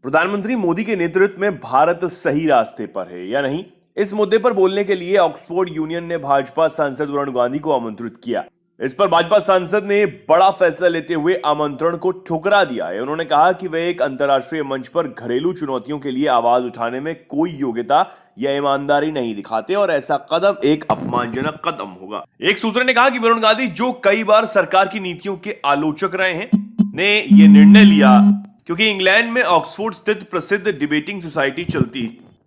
प्रधानमंत्री मोदी के नेतृत्व में भारत सही रास्ते पर है या नहीं, इस मुद्दे पर बोलने के लिए ऑक्सफोर्ड यूनियन ने भाजपा सांसद वरुण गांधी को आमंत्रित किया। इस पर भाजपा सांसद ने बड़ा फैसला लेते हुए आमंत्रण को ठुकरा दिया है। उन्होंने कहा कि वे एक अंतर्राष्ट्रीय मंच पर घरेलू चुनौतियों के लिए आवाज उठाने में कोई योग्यता या ईमानदारी नहीं दिखाते और ऐसा कदम एक अपमानजनक कदम होगा। एक सूत्र ने कहा कि वरुण गांधी, जो कई बार सरकार की नीतियों के आलोचक रहे हैं, ने यह निर्णय लिया क्योंकि इंग्लैंड में ऑक्सफोर्ड स्थित प्रसिद्ध डिबेटिंग सोसाइटी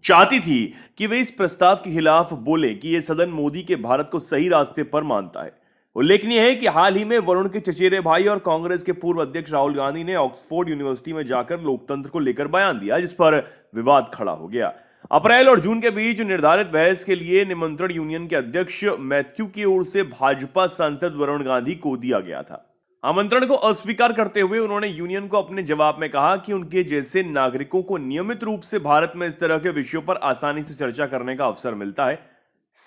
चाहती थी कि वे इस प्रस्ताव के खिलाफ बोले कि यह सदन मोदी के भारत को सही रास्ते पर मानता है। उल्लेखनीय है कि हाल ही में वरुण के चचेरे भाई और कांग्रेस के पूर्व अध्यक्ष राहुल गांधी ने ऑक्सफोर्ड यूनिवर्सिटी में जाकर लोकतंत्र को लेकर बयान दिया, जिस पर विवाद खड़ा हो गया। अप्रैल और जून के बीच निर्धारित बहस के लिए निमंत्रण यूनियन के अध्यक्ष मैथ्यू की ओर से भाजपा सांसद वरुण गांधी को दिया गया था। आमंत्रण को अस्वीकार करते हुए उन्होंने यूनियन को अपने जवाब में कहा कि उनके जैसे नागरिकों को नियमित रूप से भारत में इस तरह के विषयों पर आसानी से चर्चा करने का अवसर मिलता है।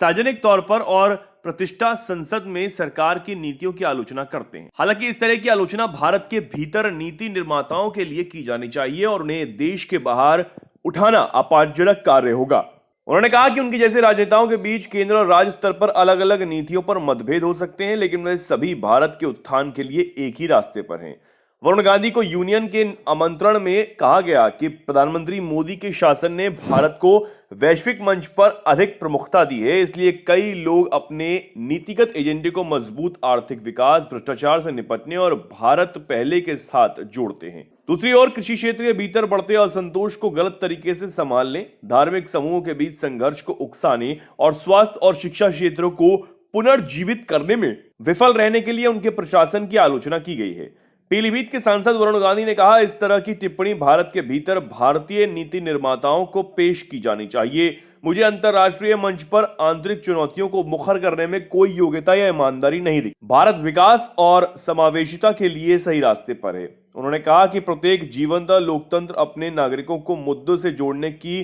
सार्वजनिक तौर पर और प्रतिष्ठा संसद में सरकार की नीतियों की आलोचना करते हैं। हालांकि इस तरह की आलोचना भारत के भीतर नीति निर्माताओं के लिए की जानी चाहिए और उन्हें देश के बाहर उठाना अपमानजनक कार्य होगा। उन्होंने कहा कि उनके जैसे राजनेताओं के बीच केंद्र और राज्य स्तर पर अलग अलग नीतियों पर मतभेद हो सकते हैं, लेकिन वे सभी भारत के उत्थान के लिए एक ही रास्ते पर हैं। वरुण गांधी को यूनियन के आमंत्रण में कहा गया कि प्रधानमंत्री मोदी के शासन ने भारत को वैश्विक मंच पर अधिक प्रमुखता दी है, इसलिए कई लोग अपने नीतिगत एजेंडे को मजबूत आर्थिक विकास, भ्रष्टाचार से निपटने और भारत पहले के साथ जोड़ते हैं। दूसरी ओर कृषि क्षेत्र के भीतर बढ़ते असंतोष को गलत तरीके से संभालने, धार्मिक समूहों के बीच संघर्ष को उकसाने और स्वास्थ्य और शिक्षा क्षेत्रों को पुनर्जीवित करने में विफल रहने के लिए उनके प्रशासन की आलोचना की गई है। पीलीभीत के सांसद वरुण गांधी ने कहा, इस तरह की टिप्पणी भारत के भीतर भारतीय नीति निर्माताओं को पेश की जानी चाहिए। मुझे अंतर्राष्ट्रीय मंच पर आंतरिक चुनौतियों को मुखर करने में कोई योग्यता या ईमानदारी नहीं दिखी। भारत विकास और समावेशिता के लिए सही रास्ते पर है। उन्होंने कहा कि प्रत्येक जीवंत लोकतंत्र अपने नागरिकों को मुद्दों से जोड़ने की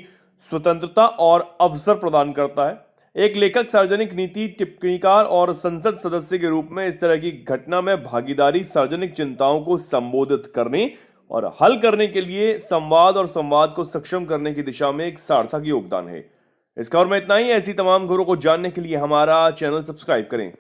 स्वतंत्रता और अवसर प्रदान करता है। एक लेखक, सार्वजनिक नीति टिप्पणीकार और संसद सदस्य के रूप में इस तरह की घटना में भागीदारी सार्वजनिक चिंताओं को संबोधित करने और हल करने के लिए संवाद और संवाद को सक्षम करने की दिशा में एक सार्थक योगदान है। इस खबर में इतना ही। ऐसी तमाम खबरों को जानने के लिए हमारा चैनल सब्सक्राइब करें।